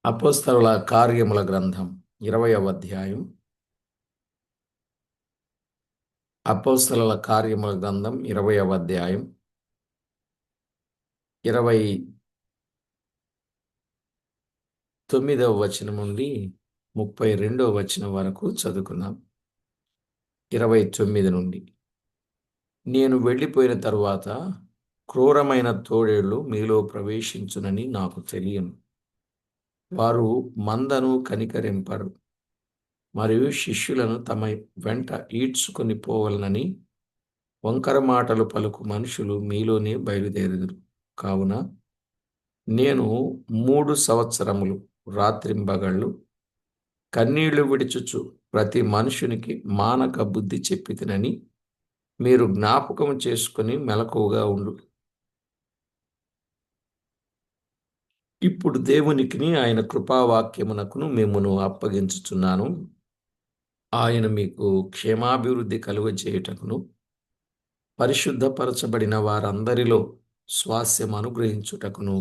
అపోస్తలుల కార్యముల గ్రంథం 20వ అధ్యాయం. అపోస్తలుల కార్యముల గ్రంథం 20వ అధ్యాయం 29వ వచనం నుండి 32వ వచనం వరకు చదువుకుందాం. 29 నుండి, నేను వెళ్ళిపోయిన తరువాత క్రూరమైన తోడేళ్ళు మీలో ప్రవేశించునని నాకు తెలియను. వారు మందను కనికరింపరు, మరియు శిష్యులను తమ వెంట ఈడ్చుకొని పోవలనని వంకర మాటలు పలుకు మనుషులు మీలోనే బయలుదేరుదురు. కావున నేను 3 సంవత్సరములు రాత్రింబగళ్ళు కన్నీళ్లు విడుచుచు ప్రతి మనుషునికి మానక బుద్ధి చెప్పితినని మీరు జ్ఞాపకం చేసుకుని మెలకువగా ఉండు. ఇప్పుడు దేవునికిని ఆయన కృపావాక్యమునకును మిమ్మును అప్పగించుచున్నాను. ఆయన మీకు క్షేమాభివృద్ధి కలుగజేయుటకును పరిశుద్ధపరచబడిన వారందరిలో స్వాస్యం అనుగ్రహించుటకును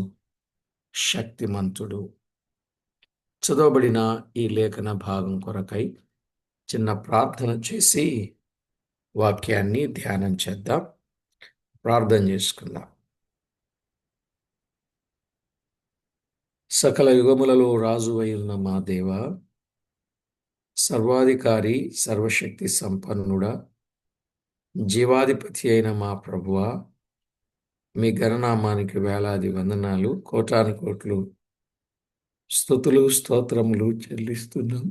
శక్తిమంతుడు. చదవబడిన ఈ లేఖన భాగం కొరకై చిన్న ప్రార్థన చేసి వాక్యాన్ని ధ్యానం చేద్దాం. ప్రార్థన చేసుకుందాం. సకల యుగములలో రాజువై ఉన్న మా దేవ, సర్వాధికారి, సర్వశక్తి సంపన్నుడా, జీవాధిపతి అయిన మా ప్రభువా, మీ ఘననామానికి వేలాది వందనాలు, కోటాను కోట్లు స్తుతులు స్తోత్రములు చెల్లిస్తున్నాం.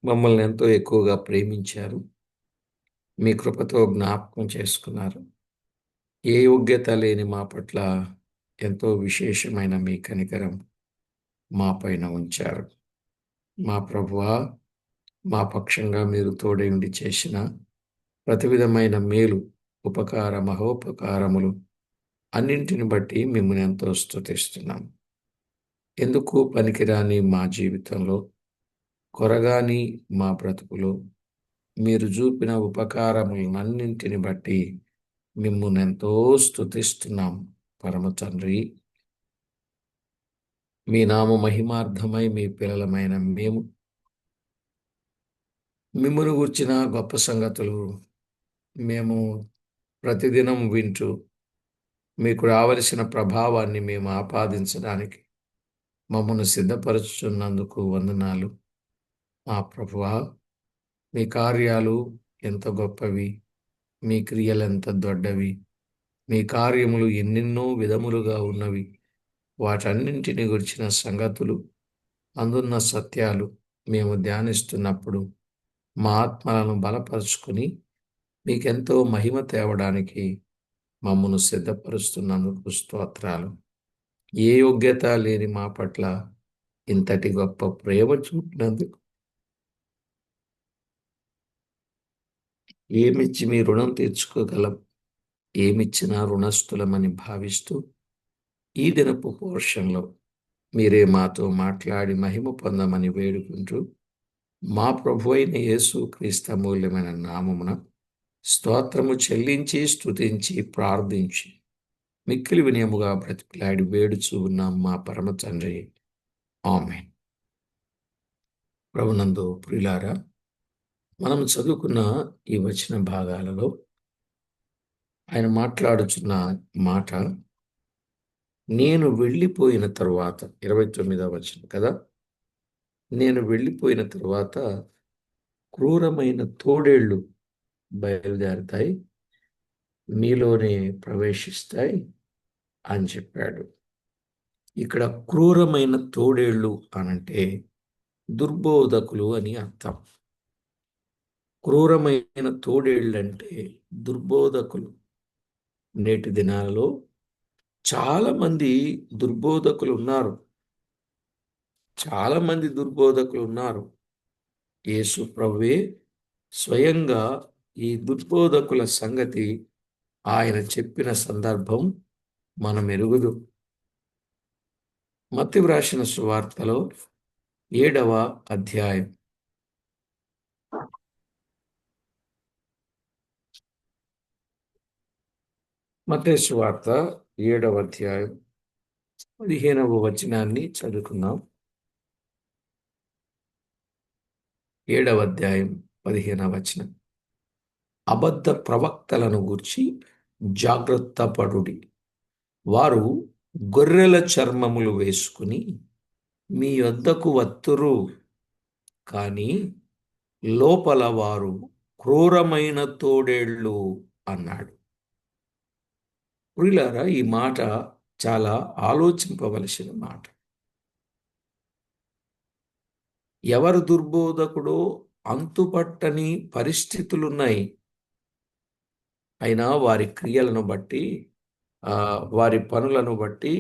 మమ్మల్ని ఎంతో ఎక్కువగా ప్రేమించారు, మీ కృపతో జ్ఞాపకం చేసుకున్నారు. ఏ యోగ్యత లేని మా పట్ల ఎంతో విశేషమైన మీ కనికరం మా పైన ఉంచారు. మా ప్రభువా, మా పక్షంగా మీరు తోడై ఉండి చేసిన ప్రతి విధమైన మేలు, ఉపకార మహోపకారములు అన్నింటిని బట్టి మిమ్మల్ని ఎంతో స్తుతిస్తున్నాం. ఎందుకు పనికిరాని మా జీవితంలో, కొరగాని మా బ్రతుకులో మీరు చూపిన ఉపకారములన్నింటిని బట్టి మిమ్మును ఎంతో స్తుతిస్తున్నాం. పరమ తండ్రి, మీ నామ మహిమార్థమై మీ పిల్లలమైన మేము మిమ్మును గూర్చిన గొప్ప సంగతులు మేము ప్రతిదినం వింటూ మీకు రావలసిన ప్రభావాన్ని మేము ఆపాదించడానికి మమ్మను సిద్ధపరచుచున్నందుకు వందనాలు. మా ప్రభువా, మీ కార్యాలు ఎంత గొప్పవి, మీ క్రియలు ఎంత దొడ్డవి, మీ కార్యములు ఎన్నెన్నో విధములుగా ఉన్నవి. వాటన్నింటిని గురించిన సంగతులు, అందున్న సత్యాలు మేము ధ్యానిస్తున్నప్పుడు మా ఆత్మలను బలపరుచుకుని మీకెంతో మహిమ తేవడానికి మమ్మను సిద్ధపరుస్తున్నందుకు స్తోత్రాలు. ఏ యోగ్యత లేని మా పట్ల ఇంతటి గొప్ప ప్రేమ చూపినందుకు ఏమిచ్చి మీ రుణం తీర్చుకోగలం, ఏమిచ్చినా రుణస్థులమని భావిస్తూ ఈ దినపు పోర్షన్లో మీరే మాతో మాట్లాడి మహిమ పొందమని వేడుకుంటూ మా ప్రభువైన యేసు క్రీస్తు అమూల్యమైన నామమున స్తోత్రము చెల్లించి స్తుతించి ప్రార్థించి మిక్కిలి వినయముగా బ్రతికిలాడి వేడుచూ ఉన్నాం మా పరమ తండ్రి. ఆమేన్. ప్రభునందు ప్రియులారా, మనం చదువుకున్న ఈ వచన భాగాలలో ఆయన మాట్లాడుచున్న మాట, నేను వెళ్ళిపోయిన తరువాత, 29వ వచనం కదా, నేను వెళ్ళిపోయిన తరువాత క్రూరమైన తోడేళ్ళు బయలుదేరుతాయి, మీలోనే ప్రవేశిస్తాయి అని చెప్పాడు. ఇక్కడ క్రూరమైన తోడేళ్ళు అనంటే దుర్బోధకులు అని అర్థం. క్రూరమైన తోడేళ్ళంటే దుర్బోధకులు. నేటి దినాలలో చాలా మంది దుర్బోధకులు ఉన్నారు. చాలా మంది దుర్బోధకులు ఉన్నారు. యేసు ప్రభువే స్వయంగా ఈ దుర్బోధకుల సంగతి ఆయన చెప్పిన సందర్భం మనం ఎరుగుదు. మత్తయి వ్రాసిన సువార్తలో 7వ అధ్యాయం మత్తయి సువార్త 7వ అధ్యాయం 15వ వచనాన్ని చదువుకుందాం. 7వ అధ్యాయం 15వ వచనం. అబద్ధ ప్రవక్తలను గూర్చి జాగ్రత్త పడుడి. వారు గొర్రెల చర్మములు వేసుకుని మీ యొద్దకు వత్తురు, కానీ లోపల వారు క్రూరమైన తోడేళ్ళు అన్నాడు. ప్రియులారా, ఈ మాట చాలా ఆలోచింపవలసిన మాట. ఎవరు దుర్బోధకుడో అంతుపట్టని పరిస్థితులున్నాయి. అయినా వారి క్రియలను బట్టి, వారి పనులను బట్టి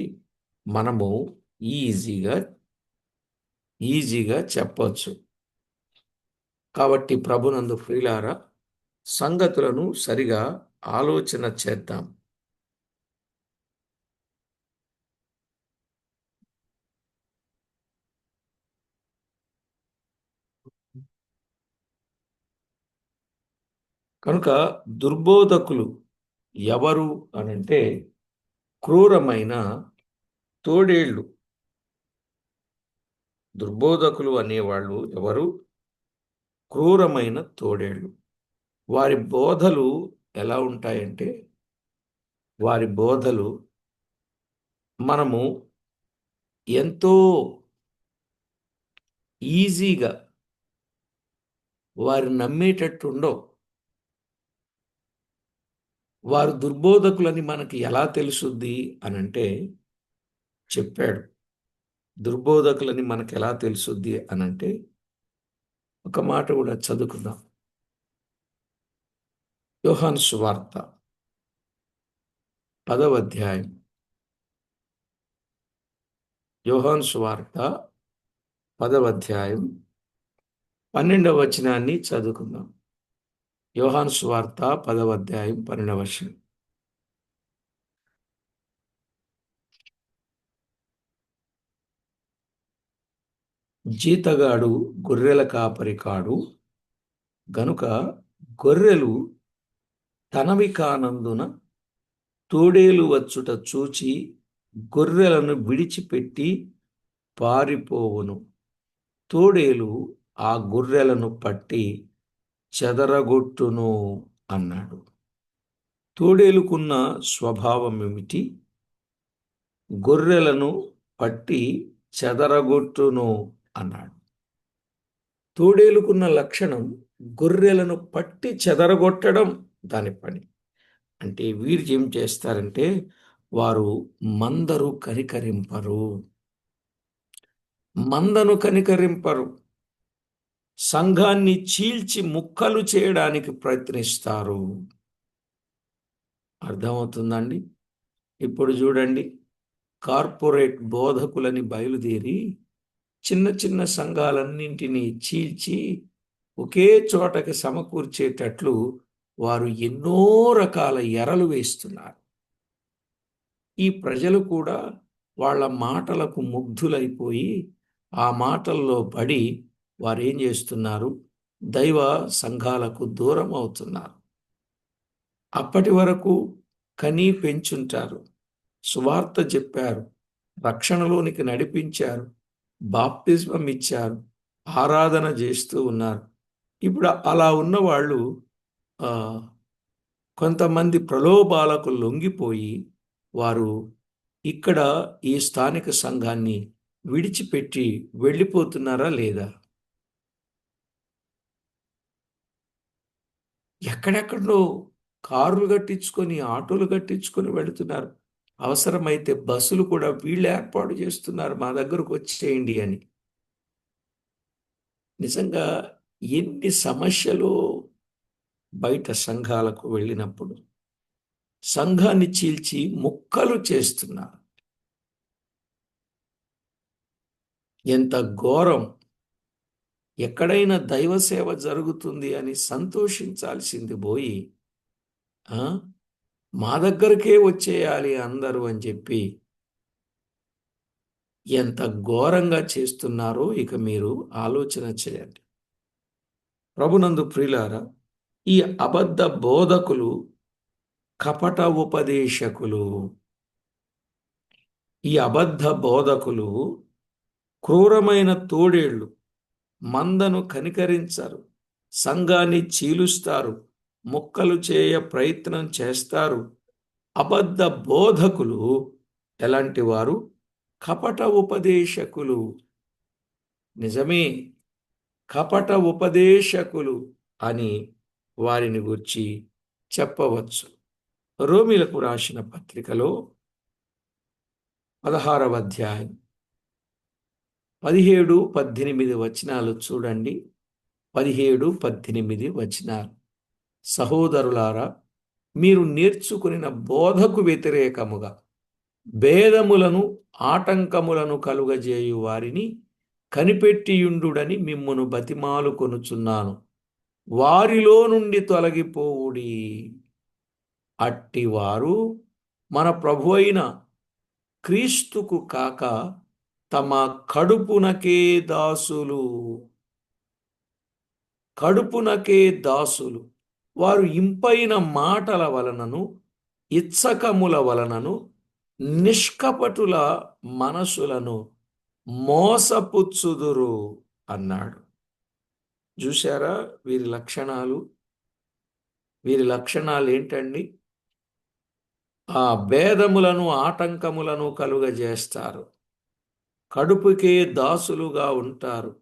మనము ఈజీగా ఈజీగా చెప్పొచ్చు. కాబట్టి ప్రభునందు ప్రియులారా, సంగతులను సరిగా ఆలోచన చేద్దాం. కనుక దుర్బోధకులు ఎవరు అనంటే క్రూరమైన తోడేళ్ళు. దుర్బోధకులు అనేవాళ్ళు ఎవరు? క్రూరమైన తోడేళ్ళు. వారి బోధలు ఎలా ఉంటాయంటే, వారి బోధలు మనము ఎంతో ఈజీగా వారు నమ్మేటట్టు ఉండవు. వారు దుర్బోధకులని మనకి ఎలా తెలుసుద్ది అనంటే, చెప్పాడు. దుర్బోధకులని మనకు ఎలా తెలుసుద్ది అనంటే, ఒక మాట కూడా చదువుకుందాం. యోహాను సువార్త 10వ అధ్యాయం. యోహాను సువార్త 10వ అధ్యాయం 12వ వచనాన్ని చదువుకుందాం. యోహాను సువార్త 10వ అధ్యాయం 12వ వచనం. జీతగాడు గొర్రెల కాపరి కాడు గనుక గొర్రెలు తనవి కానందున తోడేలు వచ్చుట చూచి గొర్రెలను విడిచిపెట్టి పారిపోవును. తోడేలు ఆ గొర్రెలను పట్టి చెదరగొట్టును అన్నాడు. తోడేలుకున్న స్వభావం ఏమిటి? గొర్రెలను పట్టి చెదరగొట్టును అన్నాడు. తోడేలుకున్న లక్షణం గొర్రెలను పట్టి చెదరగొట్టడం దాని పని. అంటే వీరు ఏం చేస్తారంటే, వారు మందను కనికరింపరు. సంఘాన్ని చీల్చి ముక్కలు చేయడానికి ప్రయత్నిస్తారు. అర్థమవుతుందండి? ఇప్పుడు చూడండి, కార్పొరేట్ బోధకులని బయలుదేరి చిన్న చిన్న సంఘాలన్నింటినీ చీల్చి ఒకే చోటకి సమకూర్చేటట్లు వారు ఎన్నో రకాల ఎరలు వేస్తున్నారు. ఈ ప్రజలు కూడా వాళ్ళ మాటలకు ముగ్ధులైపోయి ఆ మాటల్లో పడి వారేం చేస్తున్నారు? దైవ సంఘాలకు దూరం అవుతున్నారు. అప్పటి వరకు కనీ పెంచుంటారు, సువార్త చెప్పారు, రక్షణలోనికి నడిపించారు, బాప్తిస్మం ఇచ్చారు, ఆరాధన చేస్తూ ఉన్నారు. ఇప్పుడు అలా ఉన్న వాళ్ళు కొంతమంది ప్రలోభాలకు లొంగిపోయి వారు ఇక్కడ ఈ స్థానిక సంఘాన్ని విడిచిపెట్టి వెళ్ళిపోతున్నారా లేదా? ఎక్కడెక్కడో కార్లు కట్టించుకొని, ఆటోలు కట్టించుకొని వెళుతున్నారు. అవసరమైతే బస్సులు కూడా వీళ్ళు ఏర్పాటు చేస్తున్నారు, మా దగ్గరకు వచ్చేయండి అని. నిజంగా ఎన్ని సమస్యలు బయట సంఘాలకు వెళ్ళినప్పుడు సంఘాన్ని చీల్చి ముక్కలు చేస్తున్నారు. ఎంత ఘోరం! ఎక్కడైనా దైవ సేవ జరుగుతుంది అని సంతోషించాల్సింది పోయి మా దగ్గరకే వచ్చేయాలి అందరూ అని చెప్పి ఎంత ఘోరంగా చేస్తున్నారో ఇక మీరు ఆలోచన చేయండి. ప్రభునందు ప్రియులారా, ఈ అబద్ధ బోధకులు, కపట ఉపదేశకులు ఈ అబద్ధ బోధకులు క్రూరమైన తోడేళ్లు, మందను కనికరించరు, సంఘాన్ని చీలుస్తారు, ముక్కలు చేయ ప్రయత్నం చేస్తారు. అబద్ధ బోధకులు ఎలాంటి వారు? కపట ఉపదేశకులు. నిజమే, కపట ఉపదేశకులు అని వారిని గురించి చెప్పవచ్చు. రోమీలకు రాసిన పత్రికలో 16వ అధ్యాయం 17, 18 వచనాలు చూడండి. 17, 18 వచనాలు. సహోదరులారా, మీరు నేర్చుకునిన బోధకు వ్యతిరేకముగా భేదములను ఆటంకములను కలుగజేయు వారిని కనిపెట్టియుండుడని మిమ్మును బతిమాలుకొనుచున్నాను. వారిలో నుండి తొలగిపోవుడి. అట్టివారు మన ప్రభు అయిన క్రీస్తుకు కాక తమ కడుపునకే దాసులు. కడుపునకే దాసులు. వారు ఇంపైన మాటల వలనను ఇచ్చకముల వలనను నిష్కపటుల మనసులను మోసపుచ్చుదురు అన్నాడు. చూశారా వీరి లక్షణాలు? వీరి లక్షణాలు ఏంటండి? ఆ భేదములను ఆటంకములను కలుగజేస్తారు, కడుపుకే దాసులుగా ఉంటారు,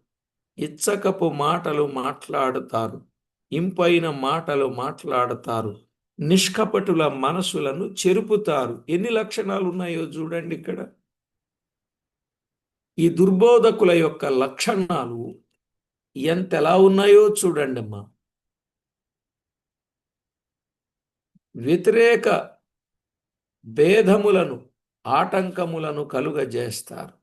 ఇచ్చకపు మాటలు మాట్లాడుతారు, ఇంపైన మాటలు మాట్లాడతారు, నిష్కపటుల మనసులను చెరుపుతారు. ఎన్ని లక్షణాలు ఉన్నాయో చూడండి ఇక్కడ. ఈ దుర్బోధకుల యొక్క లక్షణాలు ఎంతెలా ఉన్నాయో చూడండి అమ్మా. వ్యతిరేక భేదములను ఆటంకములను కలుగజేస్తారు,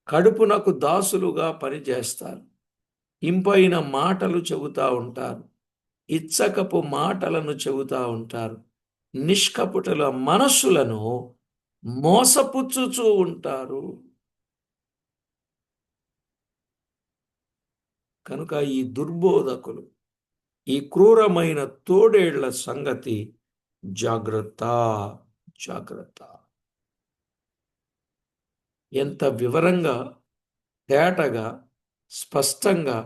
కడుపునకు దాసులుగా పనిచేస్తారు, ఇంపైన మాటలు చెబుతా ఉంటారు, ఇచ్చకపు మాటలను చెబుతా ఉంటారు, నిష్కపటుల మనస్సులను మోసపుచ్చుచూ ఉంటారు. కనుక ఈ దుర్బోధకులు, ఈ క్రూరమైన తోడేళ్ల సంగతి జాగ్రత్త, జాగ్రత్త. ఎంత వివరంగా, తేటగా, స్పష్టంగా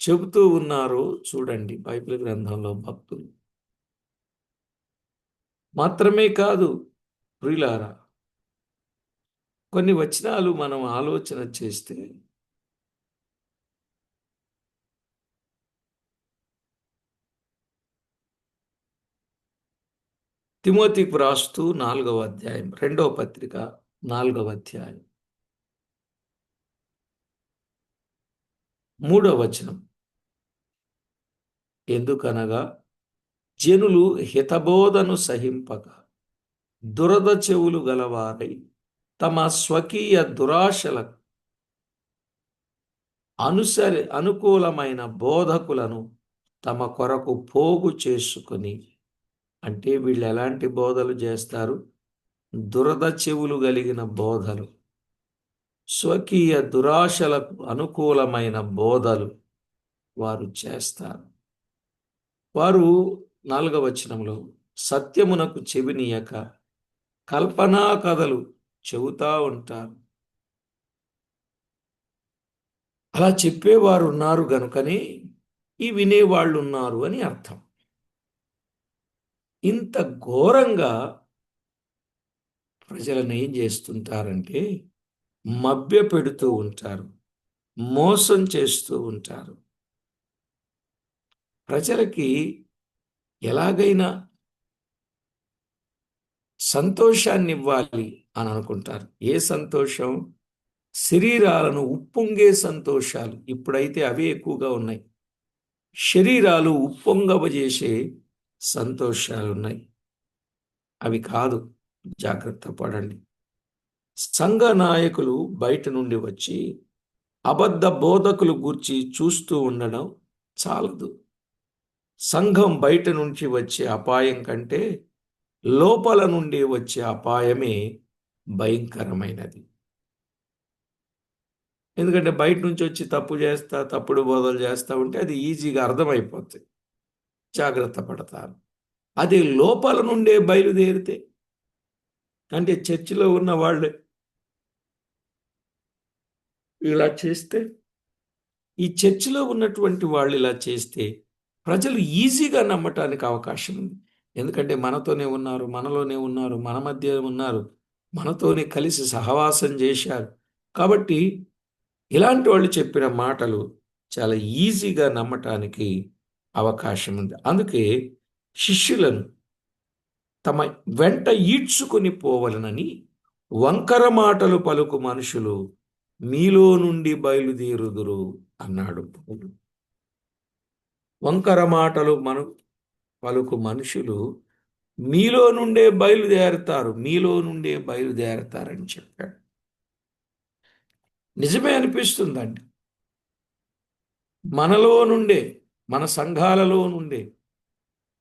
చెబుతూ ఉన్నారో చూడండి బైబిల్ గ్రంథంలో భక్తులు. మాత్రమే కాదు ప్రియులారా, కొన్ని వచనాలు మనం ఆలోచన చేస్తే తిమోతికి రాస్తూ 4వ అధ్యాయం, 2వ పత్రిక 4వ అధ్యాయం 3వ వచనం. ఎందుకనగా జనులు హితబోధను సహింపక దురద చెవులు గలవారై తమ స్వకీయ దురాశలకు అనుకూలమైన బోధకులను తమ కొరకు పోగు చేసుకుని. అంటే వీళ్ళు ఎలాంటి బోధలు చేస్తారు? దురద చెవులు కలిగిన బోధలు, స్వకీయ దురాశలకు అనుకూలమైన బోధలు వారు చేస్తారు. వారు 4వ వచనంలో సత్యమునకు చెవినీయక కల్పనా కథలు చెబుతా ఉంటారు. అలా చెప్పేవారు ఉన్నారు గనుకనే ఈ వినేవాళ్ళు ఉన్నారు అని అర్థం. ఇంత ఘోరంగా ప్రజలను ఏం చేస్తుంటారంటే మభ్య పెడుతూ ఉంటారు, మోసం చేస్తూ ఉంటారు. ప్రజలకి ఎలాగైనా సంతోషాన్ని ఇవ్వాలి అని అనుకుంటారు. ఏ సంతోషం? శరీరాలను ఉప్పొంగే సంతోషాలు. ఇప్పుడైతే అవే ఎక్కువగా ఉన్నాయి. శరీరాలు ఉప్పొంగబజేసే సంతోషాలు ఉన్నాయి. అవి కాదు, జాగ్రత్త పడండి. సంఘ నాయకులు బయట నుండి వచ్చి అబద్ధ బోధకులు గూర్చి చూస్తూ ఉండడం చాలదు. సంఘం బయట నుంచి వచ్చే అపాయం కంటే లోపల నుండి వచ్చే అపాయమే భయంకరమైనది. ఎందుకంటే బయట నుంచి వచ్చి తప్పుడు బోధలు చేస్తా ఉంటే అది ఈజీగా అర్థమైపోతుంది, జాగ్రత్త పడతారు. అది లోపల నుండే బయలుదేరితే అంటే చర్చిలో ఉన్న వాళ్ళు ఇలా చేస్తే, ఈ చర్చిలో ఉన్నటువంటి వాళ్ళు ఇలా చేస్తే ప్రజలు ఈజీగా నమ్మటానికి అవకాశం ఉంది. ఎందుకంటే మనతోనే ఉన్నారు, మనలోనే ఉన్నారు, మన మధ్య ఉన్నారు, మనతోనే కలిసి సహవాసం చేశారు. కాబట్టి ఇలాంటి వాళ్ళు చెప్పిన మాటలు చాలా ఈజీగా నమ్మటానికి అవకాశం ఉంది. అందుకే శిష్యులను తమ వెంట ఈడ్చుకొని పోవలనని వంకర మాటలు పలుకు మనుషులు మీలో నుండి బయలుదేరుదురు అన్నాడు పౌలు. వంకర మాటలు పలుకు మనుషులు మీలో నుండే బయలుదేరతారు, మీలో నుండే బయలుదేరతారని చెప్పాడు. నిజమే అనిపిస్తుందండి. మనలో నుండే, మన సంఘాలలో నుండే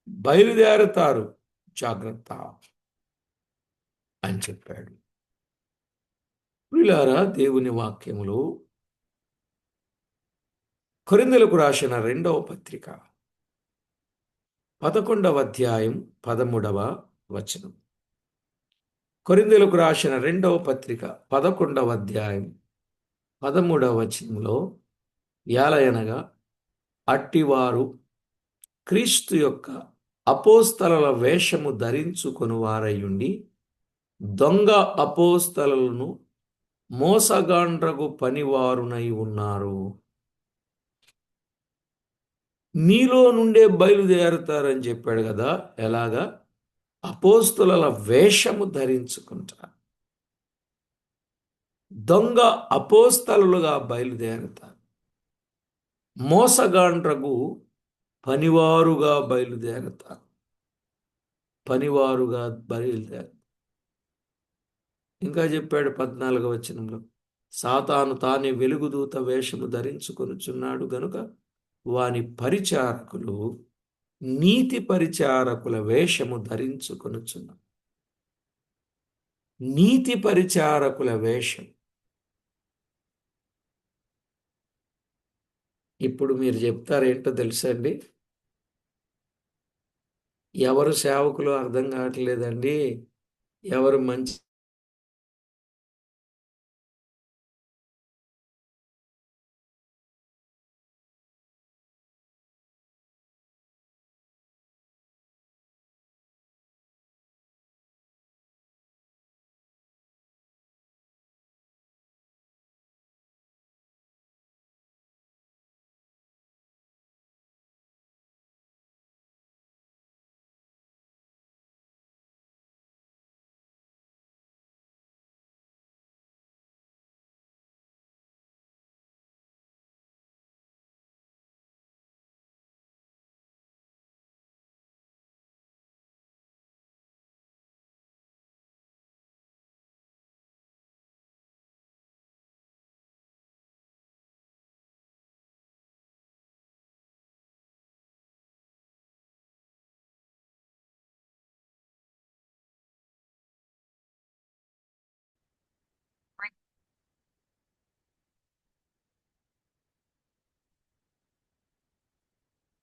బయలుదేరతారు, జాగ్రత్త అని చెప్పాడు. ప్రియులారా, దేవుని వాక్యములో కొరింథీయులకు రాసిన 2వ పత్రిక 11వ అధ్యాయం 13వ వచనం. కొరింథీయులకు రాసిన 2వ పత్రిక 11వ అధ్యాయం 13వ వచనంలో యాలయనగా అట్టివారు క్రీస్తు యొక్క అపోస్తలుల వేషము ధరించుకొని వారయుండి దొంగ అపోస్తలులను మోసగాండ్రగు పనివారునై ఉన్నారు. మీలో నుండే బయలుదేరుతారని చెప్పాడు కదా. ఎలాగా? అపోస్తలుల వేషము ధరించుకుంటారు. దొంగ అపోస్తలులుగా బయలుదేరుతారు. మోసగాండ్రగు పనివారుగా బయలుదేరుతారు. పనివారుగా బయలుదేరు. ఇంకా చెప్పాడు 14వ వచనంలో, సాతాను తానే వెలుగుదూత వేషము ధరించుకొనుచున్నాడు గనుక వాని పరిచారకులు నీతి పరిచారకుల వేషము ధరించుకొనుచున్నారు. నీతి పరిచారకుల వేషం. ఇప్పుడు మీరు చెప్తారేంటో తెలుసండి? ఎవరు సేవకులు అర్థం కావట్లేదండి. ఎవరు మంచి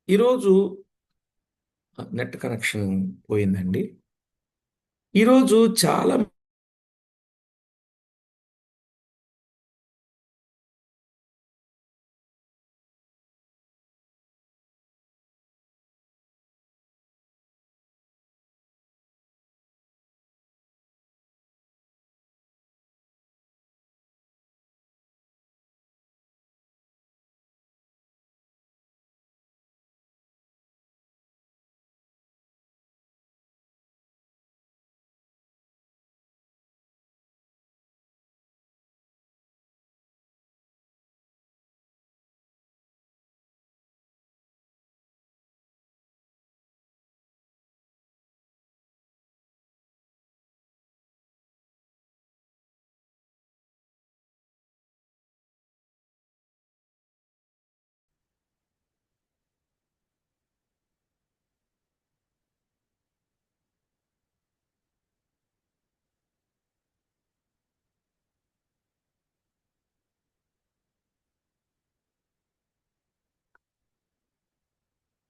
ఈరోజు నెట్ కనెక్షన్ పోయిందండి. ఈరోజు చాలా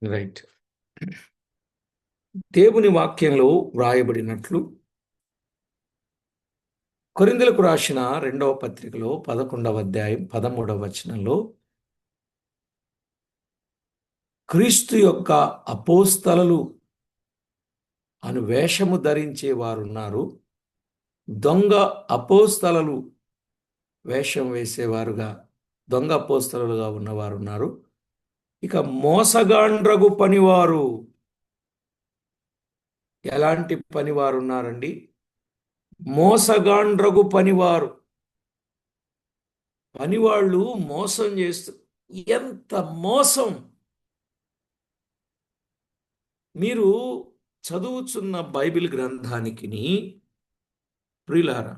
రైట్. దేవుని వాక్యంలో వ్రాయబడినట్లు కొరింథీయులకు రాసిన రెండవ పత్రికలో 11వ అధ్యాయం 13వ వచనంలో క్రీస్తు యొక్క అపోస్తలులు అను వేషము ధరించే వారున్నారు, దొంగ అపోస్తలులు వేషం వేసేవారుగా, దొంగ అపోస్తలులుగా ఉన్నవారు ఉన్నారు. ఇక మోసగాండ్రగు పనివారు, ఎలాంటి పనివారు ఉన్నారండి? మోసగాండ్రగు పనివారు. పనివాళ్ళు మోసం చేస్తూ, ఎంత మోసం! మీరు చదువుతున్న బైబిల్ గ్రంథానికి ప్రియులారా,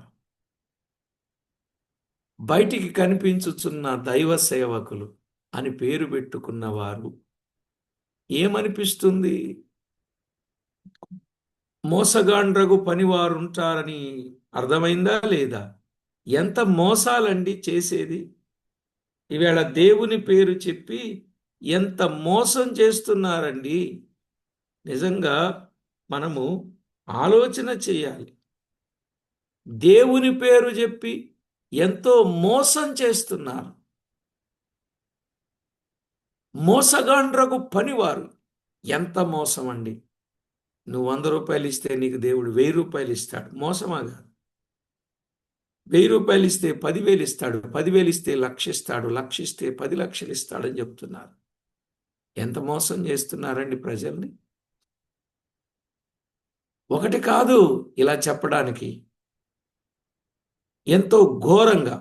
బయటికి కనిపించుచున్న దైవ సేవకులు అని పేరు పెట్టుకున్న వారు ఏమనిపిస్తుంది? మోసగాండ్రగు పనివారు ఉంటారని అర్థమైందా లేదా? ఎంత మోసాలండి చేసేది! ఈవేళ దేవుని పేరు చెప్పి ఎంత మోసం చేస్తున్నారండి! నిజంగా మనము ఆలోచన చేయాలి. దేవుని పేరు చెప్పి ఎంతో మోసం చేస్తున్నారు. మోసగాండ్రగు పనివారు. ఎంత మోసం అండి! నువ్వు 100 రూపాయలు ఇస్తే నీకు దేవుడు 1000 రూపాయలు ఇస్తాడు. మోసమా కాదు? 1000 రూపాయలు ఇస్తే 10,000 ఇస్తాడు. 10,000 ఇస్తే 1,00,000 ఇస్తాడు. 1,00,000 ఇస్తే 10 లక్షలు ఇస్తాడని చెప్తున్నారు. ఎంత మోసం చేస్తున్నారండి ప్రజల్ని! ఒకటి కాదు ఇలా చెప్పడానికి, ఎంతో ఘోరంగా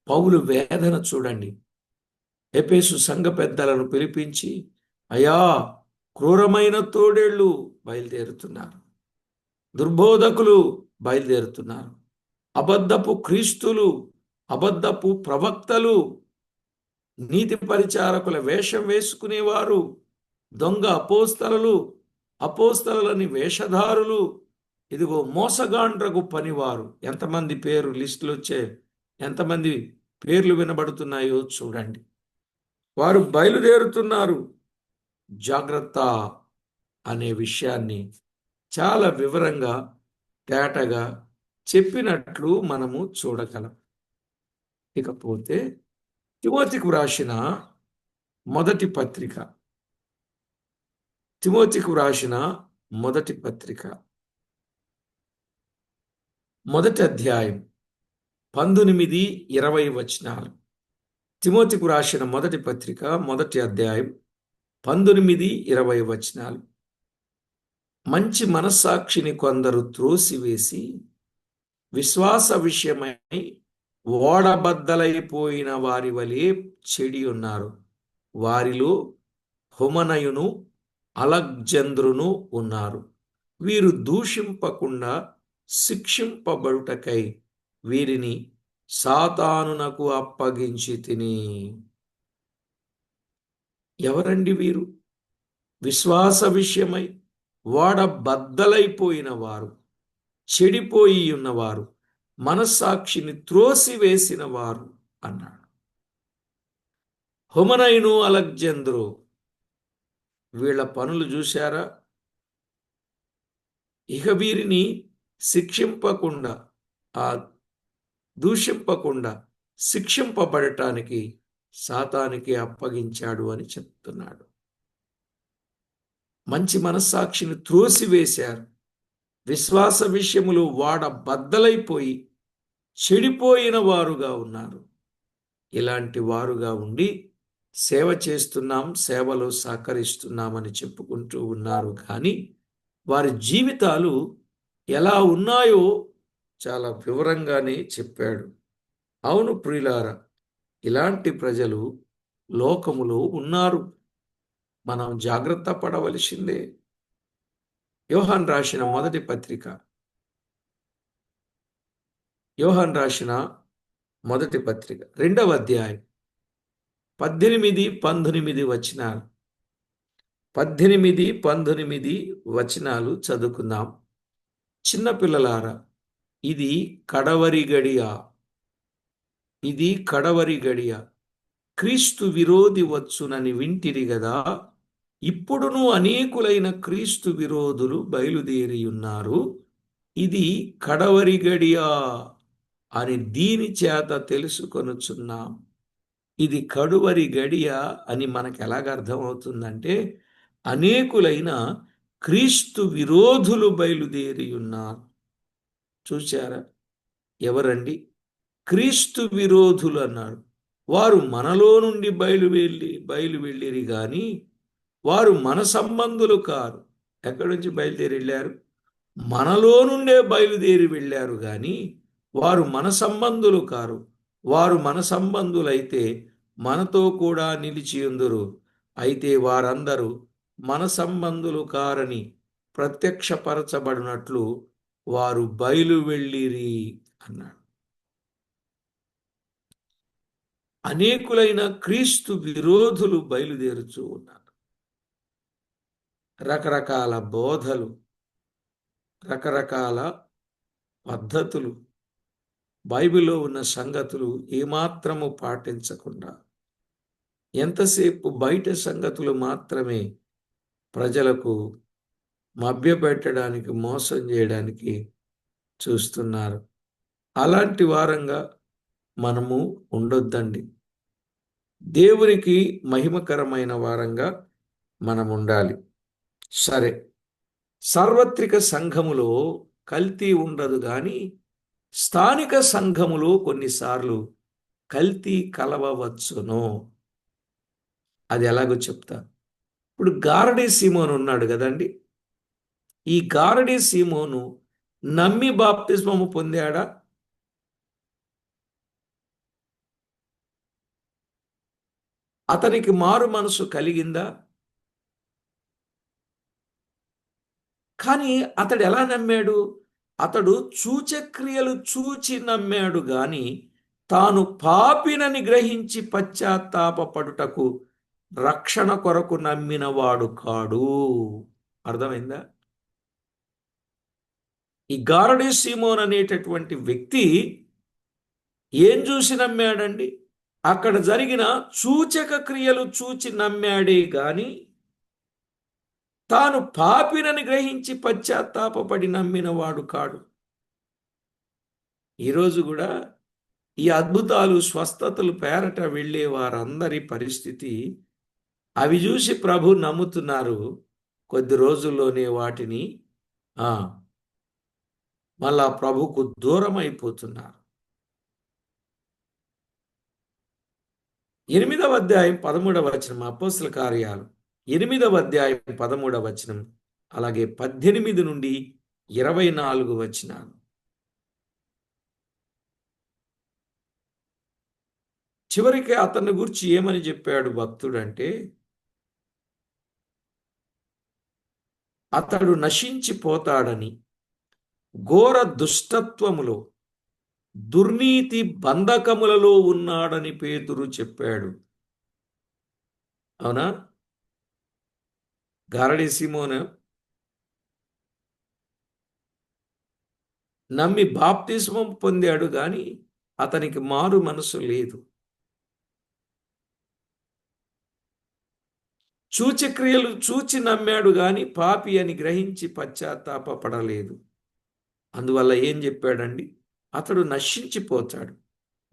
పౌలు వేదన చూడండి. ఎఫెసు సంఘ పెద్దలను పిలిపించి, అయ్యా, క్రూరమైన తోడేళ్లు బయలుదేరుతున్నారు, దుర్బోధకులు బయలుదేరుతున్నారు, అబద్ధపు క్రీస్తులు, అబద్ధపు ప్రవక్తలు, నీతి పరిచారకుల వేషం వేసుకునేవారు, దొంగ అపోస్తలులు, అపోస్తలని వేషధారులు, ఇదిగో మోసగాండ్రగు పనివారు. ఎంతమంది పేరు లిస్టులు వచ్చే, ఎంతమంది పేర్లు వినబడుతున్నాయో చూడండి. వారు బయలుదేరుతున్నారు. జాగ్రత్త అనే విషయాన్ని చాలా వివరంగా, తేటగా చెప్పినట్లు మనము చూడగలం. ఇకపోతే తిమోతికి వ్రాసిన మొదటి పత్రిక, తిమోతికి వ్రాసిన మొదటి పత్రిక మొదటి అధ్యాయం 19-20 వచనాలు. తిమోతికి వ్రాసిన మొదటి పత్రిక మొదటి అధ్యాయం 19-20 వచనాలు. మంచి మనస్సాక్షిని కొందరు త్రోసివేసి విశ్వాస విషయమై ఓడబద్దలైపోయిన వారి వలె చెడి ఉన్నారు. వారిలో హుమనయును అలెగ్జంద్రును ఉన్నారు. వీరు దూషింపకుండా శిక్షింపబడుటకై వీరిని సాతానునకు అప్పగించి తిని. ఎవరండి వీరు? విశ్వాస విషయమై ఓడబద్దలైపోయిన వారు, చెడిపోయి ఉన్నవారు, మనస్సాక్షిని త్రోసివేసిన వారు అన్నాడు. హుమనయును అలెగ్జంద్రు, వీళ్ళ పనులు చూశారా? ఇక వీరిని శిక్షింపకుండా, ఆ దూషింపకుండా శిక్షింపబడటానికి సాతానికి అప్పగించాడు అని చెప్తున్నాడు. మంచి మనస్సాక్షిని త్రోసివేశారు. విశ్వాస విషయములు బద్దలైపోయి చెడిపోయిన వారుగా ఉన్నారు. ఇలాంటి వారుగా ఉండి సేవ చేస్తున్నాం, సేవలో సహకరిస్తున్నామని చెప్పుకుంటూ ఉన్నారు. కానీ వారి జీవితాలు ఎలా ఉన్నాయో చాలా వివరంగానే చెప్పాడు. అవును ప్రియులారా, ఇలాంటి ప్రజలు లోకములో ఉన్నారు. మనం జాగ్రత్త పడవలసిందే. యోహాను రాసిన మొదటి పత్రిక, యోహాను రాసిన మొదటి పత్రిక 2వ అధ్యాయం 18-19 వచనాలు. 18-19 వచనాలు చదువుకుందాం. చిన్నపిల్లలారా, ఇది కడవరి గడియ, ఇది కడవరి గడియ. క్రీస్తు విరోధి వచ్చునని వింటిరి గదా. ఇప్పుడును అనేకులైన క్రీస్తు విరోధులు బయలుదేరి ఉన్నారు. ఇది కడవరి గడియ. అని దీని చేత తెలుసుకొనుచున్నాం. ఇది కడువరి గడియ అని మనకు ఎలాగ అర్థమవుతుందంటే, అనేకులైన క్రీస్తు విరోధులు బయలుదేరి ఉన్నారు. చూశారా? ఎవరండి? క్రీస్తు విరోధులు అన్నారు. వారు మనలో నుండి బయలు వెళ్ళిరి గాని వారు మన సంబంధులు కారు. ఎక్కడి నుంచి బయలుదేరి వెళ్ళారు? మనలో నుండే బయలుదేరి వెళ్ళారు గాని వారు మన సంబంధులు కారు. వారు మన సంబంధులైతే మనతో కూడా నిలిచియుందురు. అయితే వారందరూ మన సంబంధులు కారని ప్రత్యక్షపరచబడినట్లు వారు బయలు వెళ్ళిరి అన్నాడు. అనేకులైన క్రీస్తు విరోధులు బయలుదేరుచూ ఉన్నారు. రకరకాల బోధలు, రకరకాల పద్ధతులు, బైబిల్లో ఉన్న సంగతులు ఏమాత్రము పాటించకుండా ఎంతసేపు బయట సంగతులు మాత్రమే ప్రజలకు మభ్యపెట్టడానికి, మోసం చేయడానికి చూస్తున్నారు. అలాంటి వారంగా మనము ఉండొద్దండి. దేవునికి మహిమకరమైన వారంగా మనం ఉండాలి. సరే, సార్వత్రిక సంఘములో కల్తీ ఉండదు కానీ స్థానిక సంఘములో కొన్నిసార్లు కల్తీ కలవవచ్చును. అది ఎలాగో చెప్తా. ఇప్పుడు గారడీ సీమోను ఉన్నాడు కదండి. ఈ గారడీ సీమోను నమ్మి బాప్తిస్మము పొందాడా? అతనికి మారు మనసు కలిగిందా? కానీ అతడు ఎలా నమ్మాడు? అతడు సూచక్రియలు చూచి నమ్మాడు గాని తాను పాపినని గ్రహించి పశ్చాత్తాపపడుటకు రక్షణ కొరకు నమ్మినవాడు కాడు. అర్థమైందా? ఈ గారడీ సీమోన్ అనేటటువంటి వ్యక్తి ఏం చూసి నమ్మాడండి? అక్కడ జరిగిన సూచక క్రియలు చూచి నమ్మాడే గాని తాను పాపినని గ్రహించి పశ్చాత్తాపపడి నమ్మినవాడు కాడు. ఈరోజు కూడా ఈ అద్భుతాలు, స్వస్థతలు పేరట వెళ్ళే వారందరి పరిస్థితి, అవి చూసి ప్రభు నమ్ముతున్నారు. కొద్ది రోజుల్లోనే వాటిని మళ్ళా ప్రభుకు దూరం అయిపోతున్నారు. 8వ అధ్యాయం 13వ వచనం, అపోస్తల కార్యాలు 8వ అధ్యాయం 13వ వచనం, అలాగే 18 నుండి 24 వచనాలు. చివరికి అతన్ని గురించి ఏమని చెప్పాడు భక్తుడంటే, అతడు నశించిపోతాడని, ఘోర దుష్టత్వములో, దుర్నీతి బంధకములలో ఉన్నాడని పేతురు చెప్పాడు. అవునా? గారడీ సీమోను నమ్మి బాప్తిస్మం పొందాడు గాని అతనికి మారు మనసు లేదు. సూచక్రియలు చూచి నమ్మాడు గాని పాపి అని గ్రహించి పశ్చాత్తాపపడలేదు. అందువల్ల ఏం చెప్పాడండి? అతడు నశించిపోతాడు,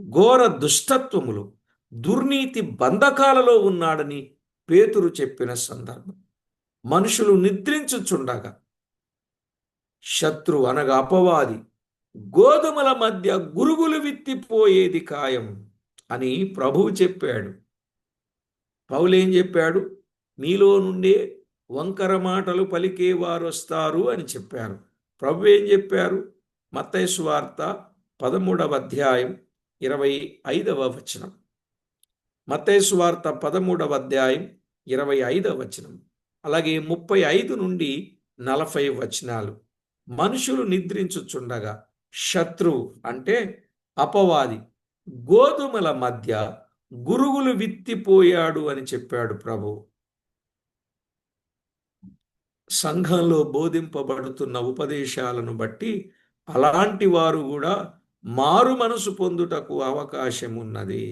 ఘోర దుష్టత్వములు, దుర్నీతి బంధకాలలో ఉన్నాడని పేతురు చెప్పిన సందర్భం. మనుషులు నిద్రించుచుండగా శత్రు అనగా అపవాది గోధుమల మధ్య గురుగులు విత్తిపోయేది ఖాయం అని ప్రభువు చెప్పాడు. పౌలు ఏం చెప్పాడు? మీలో నుండే వంకర మాటలు పలికేవారు వస్తారు అని చెప్పారు. ప్రభు ఏం చెప్పారు? మత్తయి సువార్త 13వ అధ్యాయం 25వ వచనం. మత్తయి సువార్త 13వ అధ్యాయం 25వ వచనం, అలాగే 35 నుండి 40 వచనాలు. మనుషులు నిద్రించుచుండగా శత్రువు అంటే అపవాది గోధుమల మధ్య గురుగులు విత్తిపోయాడు అని చెప్పాడు ప్రభు. సంఘంలో బోధింపబడుతున్న ఉపదేశాలను బట్టి అలాంటి వారు కూడా మారు మనసు పొందుటకు అవకాశం ఉన్నది.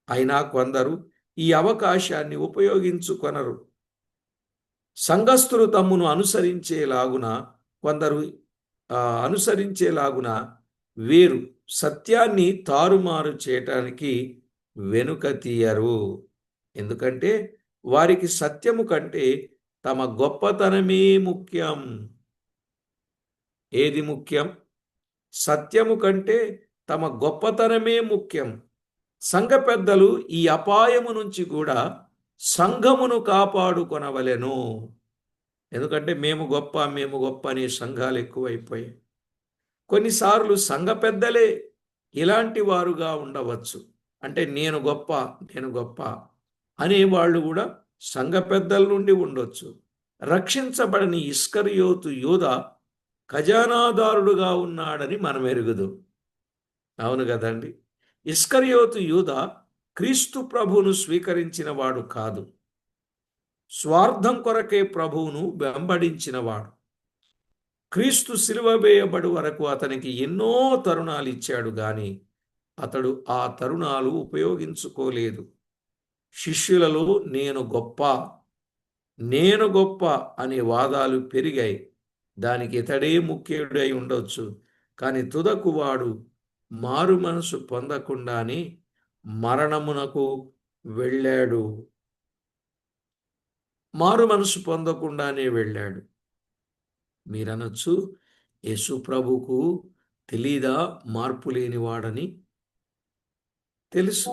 అయినా కొందరు ఈ అవకాశాన్ని ఉపయోగించుకొనరు. సంఘస్థులు తమ్మును అనుసరించేలాగున వేరు సత్యాన్ని తారుమారు చేయటానికి వెనుక తీయరు. ఎందుకంటే వారికి సత్యము కంటే తమ గొప్పతనమే ముఖ్యం. ఏది ముఖ్యం? సత్యము కంటే తమ గొప్పతనమే ముఖ్యం. సంఘ పెద్దలు ఈ అపాయము నుంచి కూడా సంఘమును కాపాడుకొనవలెను. ఎందుకంటే మేము గొప్ప అనే సంఘాలు ఎక్కువైపోయాయి. కొన్నిసార్లు సంఘ పెద్దలే ఇలాంటి వారుగా ఉండవచ్చు. అంటే నేను గొప్ప అనే వాళ్ళు కూడా సంఘ పెద్దల నుండి ఉండొచ్చు. రక్షించబడని ఇస్కరియోతు యూద ఖజానాదారుడుగా ఉన్నాడని మనం ఎరుగుదు. అవును కదండి. ఇస్కరియోతు యూద క్రీస్తు ప్రభువును స్వీకరించిన వాడు కాదు. స్వార్థం కొరకే ప్రభువును వెంబడించినవాడు. క్రీస్తు సిలువ వేయబడు వరకు అతనికి ఎన్నో తరుణాలు ఇచ్చాడు గాని అతడు ఆ తరుణాలు ఉపయోగించుకోలేదు. శిష్యులలో నేను గొప్ప అనే వాదాలు పెరిగాయి. దానికి ఇతడే ముఖ్యుడై ఉండొచ్చు. కానీ తుదకు వాడు మారు మనసు పొందకుండానే మరణమునకు వెళ్ళాడు. మారు మనసు పొందకుండానే వెళ్ళాడు. మీరనొచ్చు, యేసు ప్రభుకు తెలీదా మార్పు లేనివాడని? తెలుసు.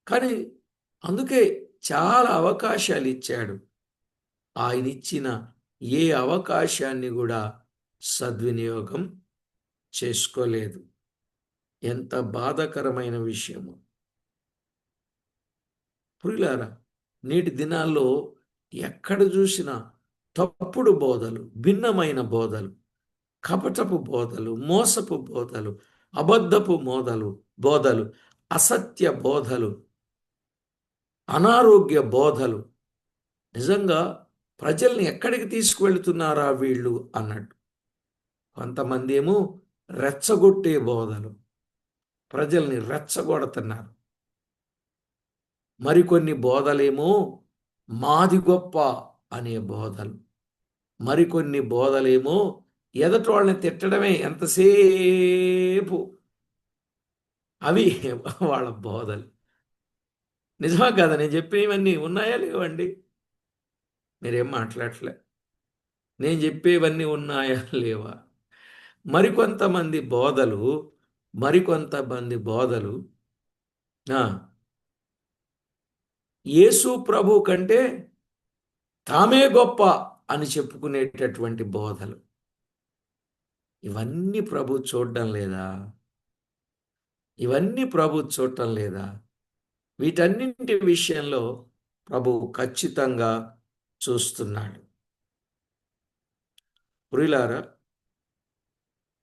కానీ అందుకే చాలా అవకాశాలు ఇచ్చాడు. ఆయన ఇచ్చిన ఏ అవకాశాన్ని కూడా సద్వినియోగం చేసుకోలేదు. ఎంత బాధాకరమైన విషయము. ప్రియులారా, నేటి దినాల్లో ఎక్కడ చూసినా తప్పుడు బోధలు, భిన్నమైన బోధలు, కపటపు బోధలు, మోసపు బోధలు, అబద్ధపు బోధలు, అసత్య బోధలు, అనారోగ్య బోధలు. నిజంగా ప్రజల్ని ఎక్కడికి తీసుకువెళ్తున్నారా వీళ్ళు అన్నట్టు. కొంతమంది ఏమో రెచ్చగొట్టే బోధలు, ప్రజల్ని రెచ్చగొడుతున్నారు. మరికొన్ని బోధలేమో మాది గొప్ప అనే బోధలు, మరికొన్ని బోధలేమో ఎదటి వాళ్ళని తిట్టడమే ఎంతసేపు. అవి వాళ్ళ బోధలు. నిజమా కదా? నేను చెప్పేవన్నీ ఉన్నాయా లేవండి? మీరేం మాట్లాడలే. నేను చెప్పేవన్నీ ఉన్నాయా లేవా? మరికొంతమంది బోధలు యేసు ప్రభు కంటే తామే గొప్ప అని చెప్పుకునేటటువంటి బోధలు. ఇవన్నీ ప్రభు చూడడం లేదా? వీటన్నింటి విషయంలో ప్రభు ఖచ్చితంగా చూస్తున్నాడు. ప్రియులారా,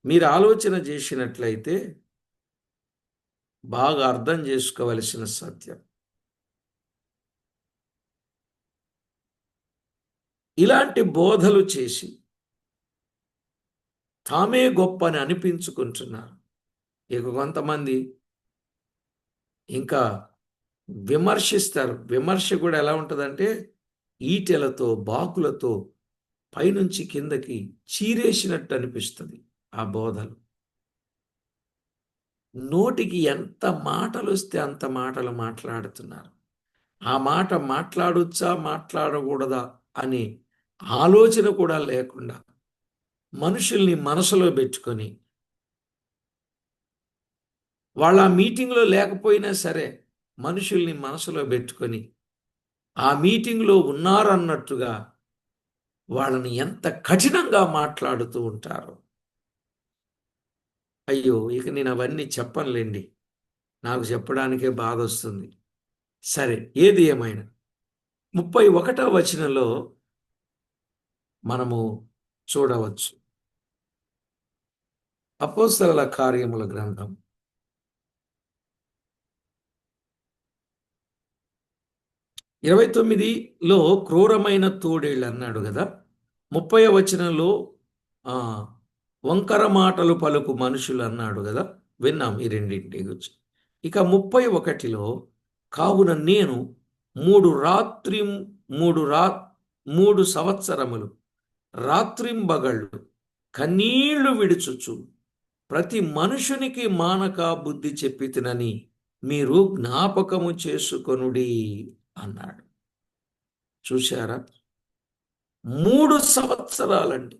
మీరు ఆలోచన చేసినట్లయితే బాగా అర్థం చేసుకోవలసిన సత్యం, ఇలాంటి బోధలు చేసి తామే గొప్ప అని అనిపించుకుంటున్నారు. ఇక కొంతమంది ఇంకా విమర్శిస్తారు. విమర్శ కూడా ఎలా ఉంటుందంటే ఈటెలతో, బాకులతో పైనుంచి కిందకి చీరేసినట్టు అనిపిస్తుంది ఆ బోధలు. నోటికి ఎంత మాటలు వస్తే అంత మాటలు మాట్లాడుతున్నారు. ఆ మాట మాట్లాడొచ్చా మాట్లాడకూడదా అనే ఆలోచన కూడా లేకుండా మనుషుల్ని మనసులో పెట్టుకొని, వాళ్ళ మీటింగ్లో లేకపోయినా సరే మనుషుల్ని మనసులో పెట్టుకొని ఆ మీటింగ్లో ఉన్నారన్నట్టుగా వాళ్ళని ఎంత కఠినంగా మాట్లాడుతూ ఉంటారు. అయ్యో, ఇక నేను అవన్నీ చెప్పనులేండి, నాకు చెప్పడానికే బాధ వస్తుంది. సరే, ఏది ఏమైనా 31వ వచనంలో మనము చూడవచ్చు. అపోస్తలుల కార్యముల గ్రంథం 29లో క్రూరమైన తోడేళ్ళు అన్నాడు కదా. 30వ వచనంలో వంకర మాటలు పలుకు మనుషులు అన్నాడు కదా. విన్నాం ఈ రెండింటి గురించి. ఇక 31లో కావున నేను 3 సంవత్సరములు రాత్రింబగళ్ళు కన్నీళ్లు విడుచుచు ప్రతి మనుషునికి మానక బుద్ధి చెప్పితినని మీరు జ్ఞాపకము చేసుకొనుడి అన్నాడు. చూశారా? 3 సంవత్సరాలండి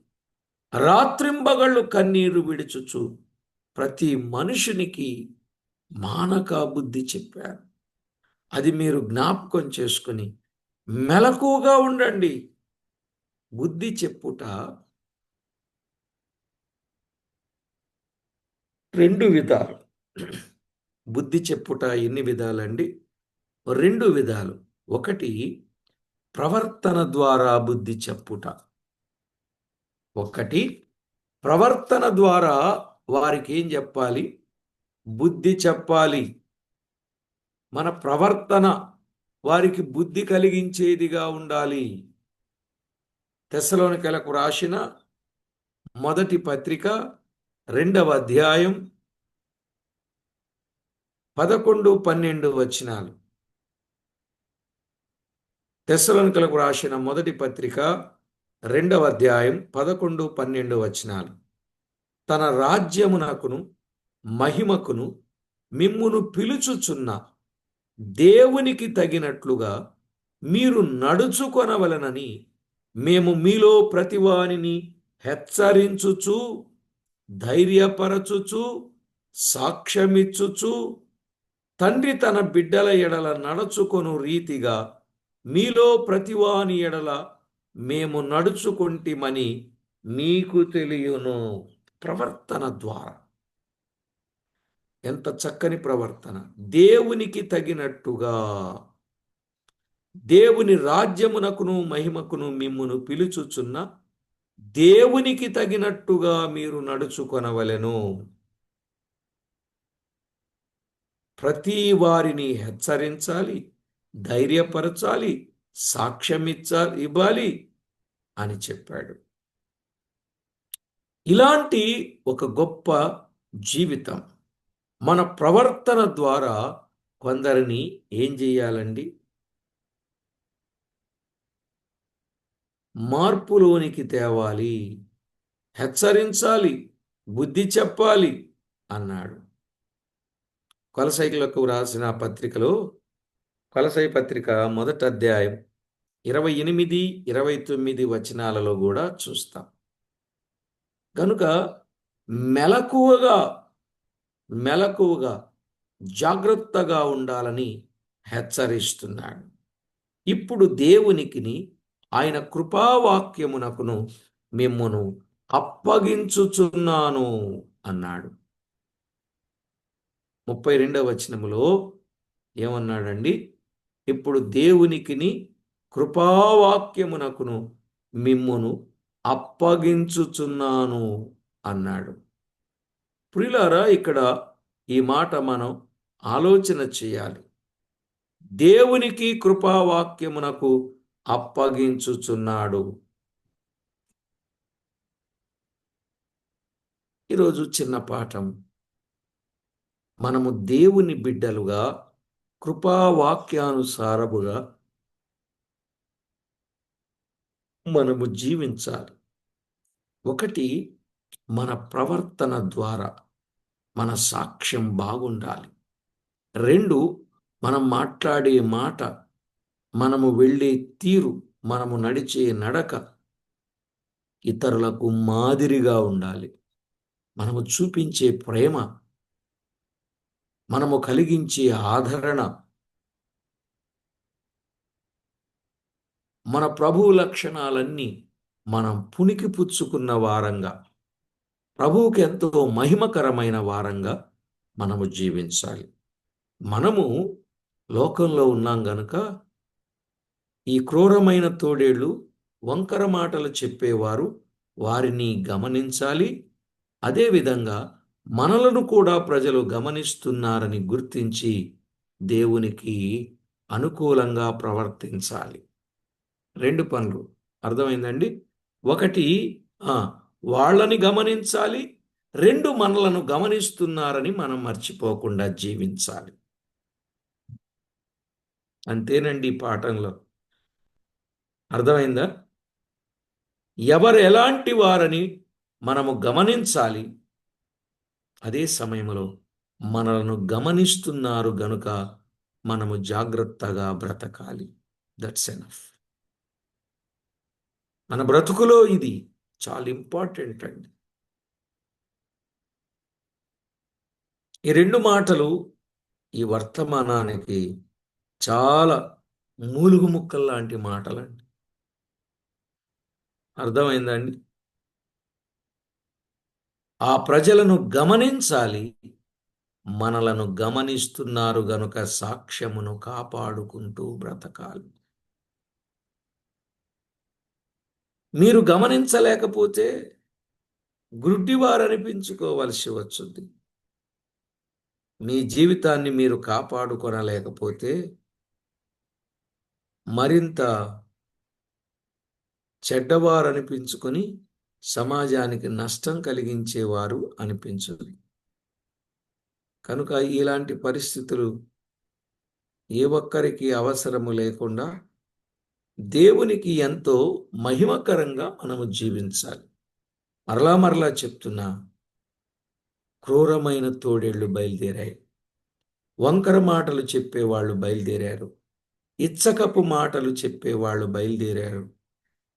రాత్రింబగళ్ళు కన్నీరు విడుచుచు ప్రతి మనుషునికి మానక బుద్ధి చెప్పారు. అది మీరు జ్ఞాపకం చేసుకుని మెలకువగా ఉండండి. బుద్ధి చెప్పుట 2 విధాలు. బుద్ధి చెప్పుట ఎన్ని విధాలండి? 2 విధాలు. ఒకటి, ప్రవర్తన ద్వారా బుద్ధి చెప్పుట. ప్రవర్తన ద్వారా వారికి ఏం చెప్పాలి? బుద్ధి చెప్పాలి. మన ప్రవర్తన వారికి బుద్ధి కలిగించేదిగా ఉండాలి. తెస్సలోనికైలకు రాసిన మొదటి పత్రిక 2వ అధ్యాయం 11-12 వచనాలు. తెస్సలోనికైలకు రాసిన మొదటి పత్రిక 2వ అధ్యాయం 11-12 వచనాలు. తన రాజ్యమునకును మహిమకును మిమ్మును పిలుచుచున్న దేవునికి తగినట్లుగా మీరు నడుచుకొనవలనని మేము మీలో ప్రతివానిని హెచ్చరించుచు, ధైర్యపరచుచు, సాక్ష్యమిచ్చుచు, తండ్రి తన బిడ్డల ఎడల నడుచుకొను రీతిగా మీలో ప్రతివాని ఎడల మేము నడుచుకుంటిమని నీకు తెలియను. ప్రవర్తన ద్వారా. ఎంత చక్కని ప్రవర్తన! దేవునికి తగినట్టుగా, దేవుని రాజ్యమునకును మహిమకును మిమ్మును పిలుచుచున్న దేవునికి తగినట్టుగా మీరు నడుచుకొనవలెను. ప్రతి వారిని హెచ్చరించాలి, ధైర్యపరచాలి, ఇవ్వాలి అని చెప్పాడు. ఇలాంటి ఒక గొప్ప జీవితం మన ప్రవర్తన ద్వారా కొందరిని ఏం చేయాలండి? మార్పులోనికి తేవాలి, హెచ్చరించాలి, బుద్ధి చెప్పాలి అన్నాడు. కొలసైలకు రాసిన పత్రికలో, కొలసై పత్రిక 1వ అధ్యాయం 28-29 వచనాలలో కూడా చూస్తాం. కనుక మెలకువగా జాగ్రత్తగా ఉండాలని హెచ్చరిస్తున్నాడు. ఇప్పుడు దేవునికిని ఆయన కృపావాక్యమునకును మిమ్మును అప్పగించుచున్నాను అన్నాడు. 32వ వచనములో ఏమన్నాడండి? ఇప్పుడు దేవునికిని కృపావాక్యమునకును మిమ్మును అప్పగించుచున్నాను అన్నాడు. ప్రియులారా, ఇక్కడ ఈ మాట మనం ఆలోచన చేయాలి. దేవునికి కృపావాక్యమునకు అప్పగించుచున్నాడు. ఈరోజు చిన్న పాఠం. మనము దేవుని బిడ్డలుగా కృపావాక్యానుసారముగా మనము జీవించాలి. ఒకటి, మన ప్రవర్తన ద్వారా మన సాక్ష్యం బాగుండాలి. 2, మనం మాట్లాడే మాట, మనము వెళ్ళే తీరు, మనము నడిచే నడక ఇతరులకు మాదిరిగా ఉండాలి. మనము చూపించే ప్రేమ, మనము కలిగించే ఆదరణ, మన ప్రభువు లక్షణాలన్నీ మనం పుణికి పుచ్చుకున్న వారంగా, ప్రభువుకి ఎంతో మహిమకరమైన వారంగా మనము జీవించాలి. మనము లోకంలో ఉన్నాం గనుక ఈ క్రూరమైన తోడేళ్ళు, వంకర మాటలు చెప్పేవారు వారిని గమనించాలి. అదేవిధంగా మనలను కూడా ప్రజలు గమనిస్తున్నారని గుర్తించి దేవునికి అనుకూలంగా ప్రవర్తించాలి. 2 పనులు. అర్థమైందండి? ఒకటి, వాళ్ళని గమనించాలి. 2, మనలను గమనిస్తున్నారని మనం మర్చిపోకుండా జీవించాలి. అంతేనండి ఈ పాఠంలో. అర్థమైందా? ఎవరు ఎలాంటి వారని మనము గమనించాలి. అదే సమయంలో మనలను గమనిస్తున్నారు గనుక మనము జాగ్రత్తగా బ్రతకాలి. That's enough. మన బ్రతుకులో ఇది చాలా ఇంపార్టెంట్ అండి. ఈ రెండు మాటలు ఈ వర్తమానానికి చాలా మూలుగు ముక్కలు లాంటి మాటలండి. అర్థమైందండి? ఆ ప్రజలను గమనించాలి. మనలను గమనిస్తున్నారు గనుక సాక్ష్యమును కాపాడుకుంటూ బ్రతకాలి. మీరు గమనించలేకపోతే గుడ్డివారనిపించుకోవలసి వచ్చుద్ది. మీ జీవితాన్ని మీరు కాపాడుకొనలేకపోతే మరింత చెడ్డవారనిపించుకొని సమాజానికి నష్టం కలిగించేవారు అనిపించదు. కనుక ఇలాంటి పరిస్థితులు ఏ ఒక్కరికి అవసరము లేకుండా దేవునికి ఎంతో మహిమకరంగా మనము జీవించాలి. మరలా మరలా చెప్తున్నా, క్రూరమైన తోడేళ్లు బయలుదేరాయి. వంకర మాటలు చెప్పేవాళ్ళు బయలుదేరారు. ఇచ్చకపు మాటలు చెప్పేవాళ్ళు బయలుదేరారు.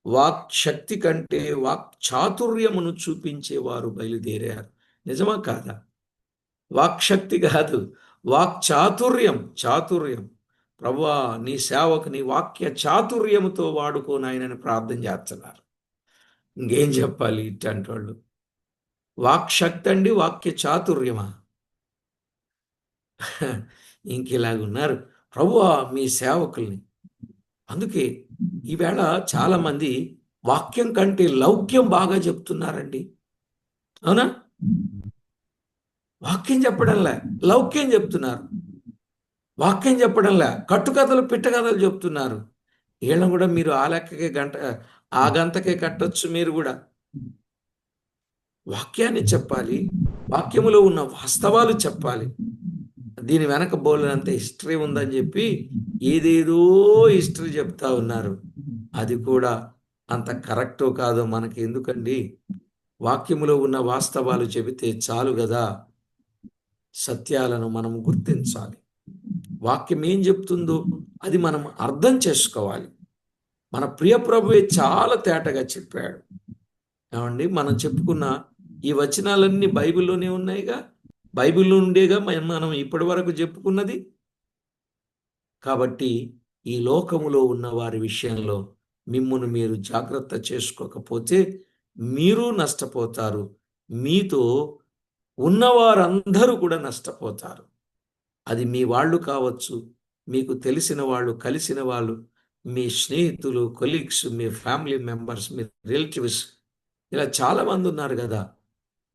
వాక్ శక్తి కంటే వాక్ చాతుర్యమును చూపించేవారు బయలుదేరారు. నిజమా కాదా? వాక్శక్తి కాదు, వాక్ చాతుర్యం. చాతుర్యం. ప్రభువా, నీ సేవకు నీ వాక్య చాతుర్యముతో వాడుకోనాయనని ప్రార్థన చేస్తున్నారు. ఇంకేం చెప్పాలి ఇట్లాంటి వాళ్ళు? వాక్శక్తి అండి, వాక్య చాతుర్యమా? ఇంకిలాగున్నారు. ప్రభువా, మీ సేవకుల్ని. అందుకే ఈవేళ చాలా మంది వాక్యం కంటే లౌక్యం బాగా చెప్తున్నారండి. అవునా? వాక్యం చెప్పడంలే, లౌక్యం చెప్తున్నారు. వాక్యం చెప్పడంలే, కట్టుకథలు పిట్టకథలు చెప్తున్నారు. వీళ్ళని కూడా మీరు ఆ లెక్కకే ఆ గంతకే కట్టొచ్చు. మీరు కూడా వాక్యాన్ని చెప్పాలి. వాక్యములో ఉన్న వాస్తవాలు చెప్పాలి. దీని వెనక బోలెనంత హిస్టరీ ఉందని చెప్పి ఏదేదో హిస్టరీ చెప్తా ఉన్నారు. అది కూడా అంత కరెక్టో కాదో మనకి ఎందుకండి? వాక్యములో ఉన్న వాస్తవాలు చెబితే చాలు కదా. సత్యాలను మనం గుర్తించాలి. వాక్యం ఏం చెప్తుందో అది మనం అర్థం చేసుకోవాలి. మన ప్రియ ప్రభువే చాలా తేటగా చెప్పాడు. ఏమండి, మనం చెప్పుకున్న ఈ వచనాలన్నీ బైబిల్లోనే ఉన్నాయిగా. బైబిల్లో ఉండేగా మనం ఇప్పటి వరకు చెప్పుకున్నది. కాబట్టి ఈ లోకములో ఉన్న వారి విషయంలో మిమ్మును మీరు జాగ్రత్త చేసుకోకపోతే మీరు నష్టపోతారు. మీతో ఉన్నవారందరూ కూడా నష్టపోతారు. అది మీ వాళ్ళు కావచ్చు, మీకు తెలిసిన వాళ్ళు, కలిసిన వాళ్ళు, మీ స్నేహితులు, కొలీగ్స్, మీ ఫ్యామిలీ మెంబర్స్, మీ రిలేటివ్స్, ఇలా చాలామంది ఉన్నారు కదా.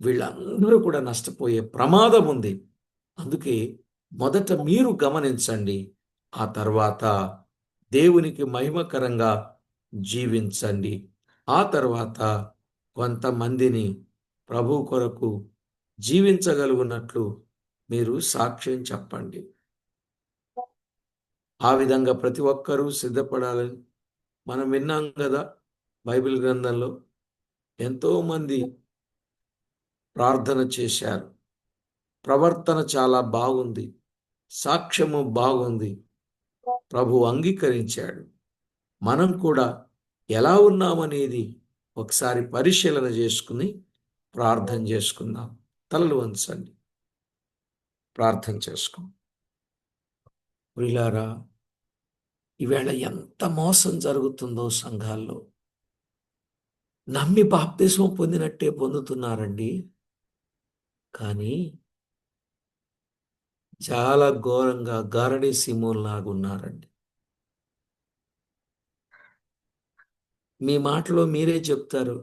వీళ్ళందరూ కూడా నష్టపోయే ప్రమాదం ఉంది. అందుకే మొదట మీరు గమనించండి. ఆ తర్వాత దేవునికి మహిమకరంగా జీవించండి. ఆ తర్వాత కొంతమందిని ప్రభు కొరకు జీవించగలుగునట్లు మీరు సాక్ష్యం చెప్పండి. ఆ విధంగా ప్రతి ఒక్కరూ సిద్ధపడాలని మనం విన్నాం కదా. బైబిల్ గ్రంథంలో ఎంతోమంది ప్రార్థన చేశారు. ప్రవర్తన చాలా బాగుంది, సాక్ష్యము బాగుంది, ప్రభు అంగీకరించాడు. మనం కూడా ఎలా ఉన్నామనేది ఒకసారి పరిశీలన చేసుకుని ప్రార్థన చేసుకుందాం. తలలు వంచండి, ప్రార్థన చేసుకుందాం. ప్రియులారా, ఈవేళ ఎంత మోసం జరుగుతుందో సంఘాల్లో. నమ్మి బాప్తిస్మం పొందినట్టే పొందుతున్నారండి. కానీ చాలా ఘోరంగా గారడీ సీమోన్లాగా ఉన్నారండి. మీ మాటలో మీరే చెప్తారు,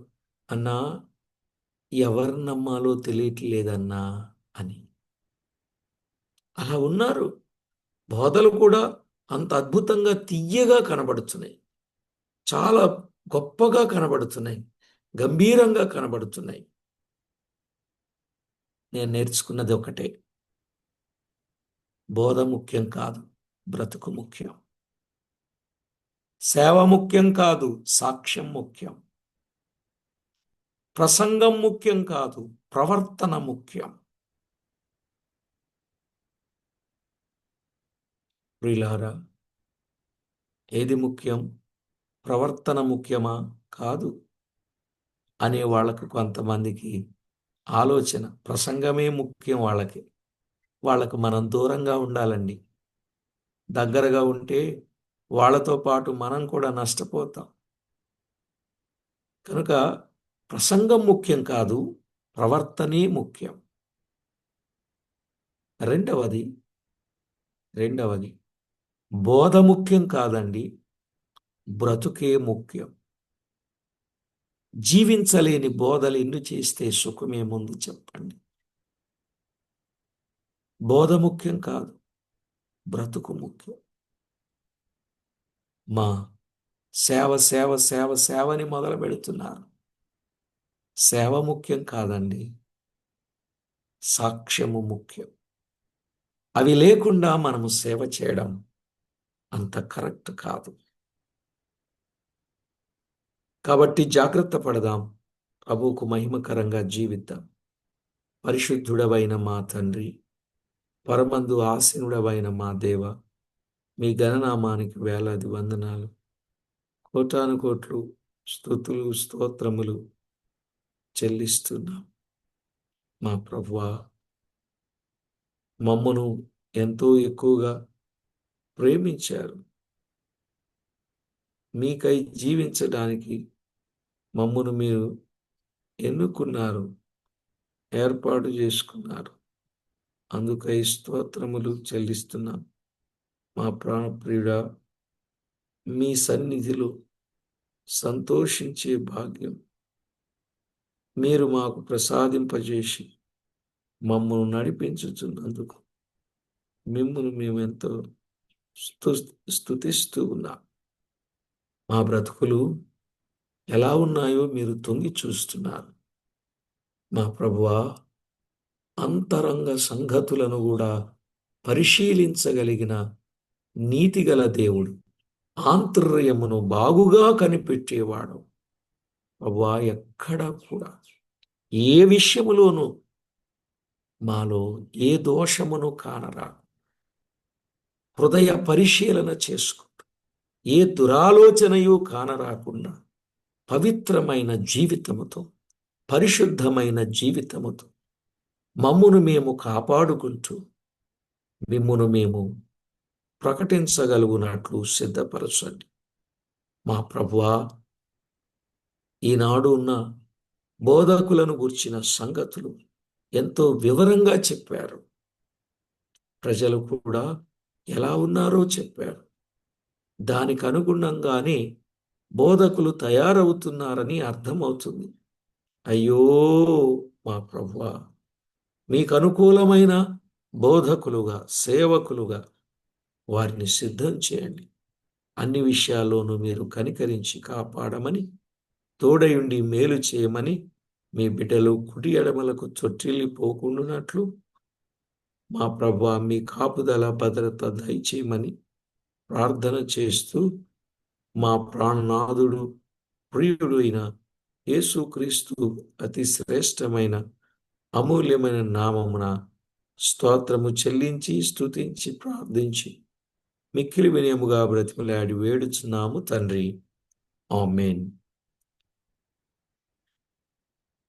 అన్నా ఎవరు నమ్మాలో తెలియట్లేదన్నా అని. అలా ఉన్నారు. బోధలు కూడా అంత అద్భుతంగా తియ్యగా కనబడుతున్నాయి. చాలా గొప్పగా కనబడుతున్నాయి. గంభీరంగా కనబడుతున్నాయి. నేను నేర్చుకున్నది ఒకటే, బోధ ముఖ్యం కాదు, బ్రతుకు ముఖ్యం. సేవ ముఖ్యం కాదు, సాక్ష్యం ముఖ్యం. ప్రసంగం ముఖ్యం కాదు, ప్రవర్తన ముఖ్యం. ప్రియులారా, ఏది ముఖ్యం? ప్రవర్తన ముఖ్యమా? కాదు అనే వాళ్ళకు కొంతమందికి ఆలోచన. ప్రసంగమే ముఖ్యం వాళ్ళకి. వాళ్ళకు మనం దూరంగా ఉండాలండి. దగ్గరగా ఉంటే వాళ్ళతో పాటు మనం కూడా నష్టపోతాం. కనుక ప్రసంగం ముఖ్యం కాదు, ప్రవర్తనే ముఖ్యం. రెండవది బోధ ముఖ్యం కాదండి, బ్రతుకే ముఖ్యం. జీవించలేని బోధలు ఎన్ని చేస్తే సుఖమే ముందు చెప్పండి. బోధ ముఖ్యం కాదు, బ్రతుకు ముఖ్యం. మా సేవ సేవ సేవ సేవని మొదలు పెడుతున్నారు. సేవ ముఖ్యం కాదండి, సాక్ష్యము ముఖ్యం. అవి లేకుండా మనము సేవ చేయడం అంత కరెక్ట్ కాదు. కాబట్టి జాగ్రత్త పడదాం, ప్రభువుకు మహిమకరంగా జీవిద్దాం. పరిశుద్ధుడవైన మా తండ్రి, పరమందు ఆసీనుడవైన మా దేవ, మీ ఘననామానికి వేలాది వందనాలు, కోటాను కోట్లు స్తుతులు స్తోత్రములు చెల్లిస్తున్నాం. మా ప్రభువా, మమ్మను ఎంతో ఎక్కువగా ప్రేమించారు. మీకై జీవించడానికి మమ్మను మీరు ఎన్నుకున్నారు, ఏర్పాటు చేసుకున్నారు. అందుకై స్తోత్రములు చెల్లిస్తున్నాం. మా ప్రాణప్రియుడా, మీ సన్నిధిలో సంతోషించే భాగ్యం మీరు మాకు ప్రసాదింపజేసి మమ్మను నడిపించుచున్నందుకు మిమ్మల్ని మేమెంతో స్తుతిస్తూ ఉన్నాం. మా బ్రతుకులు ఎలా ఉన్నాయో మీరు తొంగి చూస్తున్నారు. మా ప్రభువా, అంతరంగ సంగతులను కూడా పరిశీలించగలిగిన నీతిగల దేవుడు, ఆంతర్యమును బాగుగా కనిపెట్టేవాడు. ప్రభువా, ఎక్కడ కూడా ఏ విషయములోనూ మాలో ఏ దోషమును కానరా. హృదయ పరిశీలన చేసుకుంటూ ఏ దురాలోచనయు కానరాకుండా పవిత్రమైన జీవితముతో, పరిశుద్ధమైన జీవితముతో మమ్మును మేము కాపాడుకుంటూ మిమ్మును మేము ప్రకటించగలుగునట్లు సిద్ధపరచండి. మా ప్రభువా, ఈనాడు ఉన్న బోధకులను గుర్చిన సంగతులు ఎంతో వివరంగా చెప్పారు. ప్రజలు కూడా ఎలా ఉన్నారో చెప్పారు. దానికి అనుగుణంగానే బోధకులు తయారవుతున్నారని అర్థమవుతుంది. అయ్యో మా ప్రభువా, మీకు అనుకూలమైన బోధకులుగా, సేవకులుగా వారిని సిద్ధం చేయండి. అన్ని విషయాల్లోనూ మీరు కనికరించి కాపాడమని, తోడయుండి మేలు చేయమని, మీ బిడ్డలు కుడి ఎడమలకు చొట్టిల్లిపోకుండానట్లు మా ప్రభువా, మీ కాపుదల భద్రత దయచేయమని ప్రార్థన చేస్తూ, మా ప్రాణనాథుడు ప్రియుడు అయిన యేసుక్రీస్తు అతి శ్రేష్టమైన అమూల్యమైన నామమున స్తోత్రము చెల్లించి స్తుతించి ప్రార్థించి మిక్కిలి వినయముగా బ్రతిమలాడి వేడుచున్నాము తండ్రి. ఆమేన్.